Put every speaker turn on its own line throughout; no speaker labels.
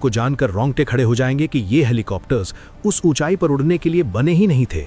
को जानकर रोंगटे खड़े हो जाएंगे कि ये हेलीकॉप्टर्स उस ऊंचाई पर उड़ने के लिए बने ही नहीं थे।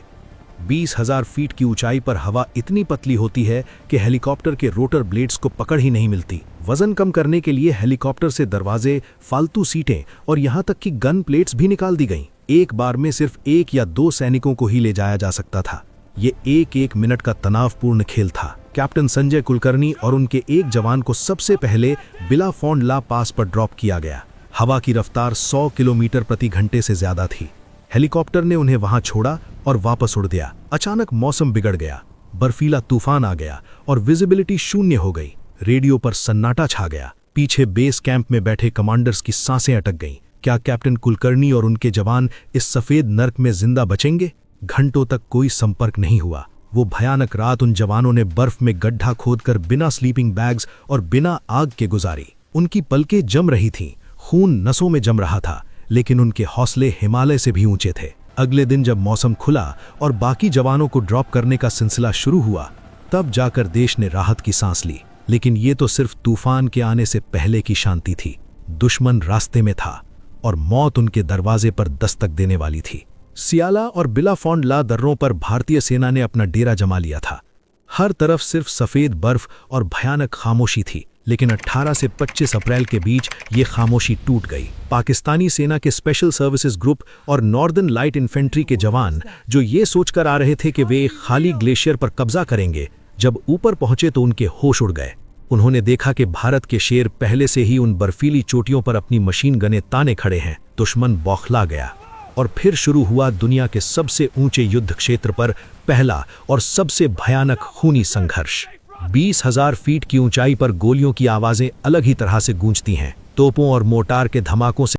20,000 फीट की ऊंचाई पर हवा इतनी पतली होती है कि हेलीकॉप्टर के रोटर ब्लेड्स को पकड़ ही नहीं मिलती। वजन कम करने के लिए हेलीकॉप्टर से दरवाजे, फालतू सीटें और यहां तक कि गन प्लेट्स भी निकाल दी गईं। एक बार में सिर्फ 1 या 2 सैनिकों को ही ले जाया जा सकता था। ये एक मिनट का तनावपूर्ण खेल था। कैप्टन संजय कुलकर्णी और उनके एक जवान को सबसे पहले बिलाफोंड ला पास पर ड्रॉप किया गया। हवा की रफ्तार 100 किलोमीटर प्रति घंटे से ज्यादा थी। हेलीकॉप्टर ने उन्हें वहां छोड़ा और वापस उड़ दिया। अचानक मौसम बिगड़ गया, बर्फीला तूफान आ गया और विजिबिलिटी शून्य हो गई। रेडियो पर सन्नाटा छा गया। पीछे बेस कैंप में बैठे कमांडर्स की सांसें अटक गईं। क्या कैप्टन कुलकर्णी और उनके जवान इस सफेद नर्क में जिंदा बचेंगे? घंटों तक कोई संपर्क नहीं हुआ। वो भयानक रात उन जवानों ने बर्फ में गड्ढा खोदकर बिना स्लीपिंग बैग्स और बिना आग के गुजारी। उनकी पलकें जम रही थीं, खून नसों में जम रहा था, लेकिन उनके हौसले हिमालय से भी ऊंचे थे। अगले दिन जब मौसम खुला और बाकी जवानों को ड्रॉप करने का सिलसिला शुरू हुआ, तब जाकर देश ने राहत की सांस ली। लेकिन ये तो सिर्फ तूफान के आने से पहले की शांति थी। दुश्मन रास्ते में था और मौत उनके दरवाजे पर दस्तक देने वाली थी। सियाला और बिलाफोंड ला दर्रों पर भारतीय सेना ने अपना डेरा जमा लिया था। हर तरफ सिर्फ सफेद बर्फ और भयानक खामोशी थी। लेकिन 18 से 25 अप्रैल के बीच ये खामोशी टूट गई। पाकिस्तानी सेना के स्पेशल सर्विसेज ग्रुप और नॉर्दर्न लाइट इन्फेंट्री के जवान, जो ये सोचकर आ रहे थे कि वे एक खाली ग्लेशियर पर कब्जा करेंगे, जब ऊपर पहुंचे तो उनके होश उड़ गए। उन्होंने देखा कि भारत के शेर पहले से ही उन बर्फीली चोटियों पर अपनी मशीन गनें ताने खड़े हैं। दुश्मन बौखला गया और फिर शुरू हुआ दुनिया के सबसे ऊंचे युद्ध क्षेत्र पर पहला और सबसे भयानक खूनी संघर्ष। 20,000 फीट की ऊंचाई पर गोलियों की आवाजें अलग ही तरह से गूंजती हैं। तोपों और मोर्टार के धमाकों से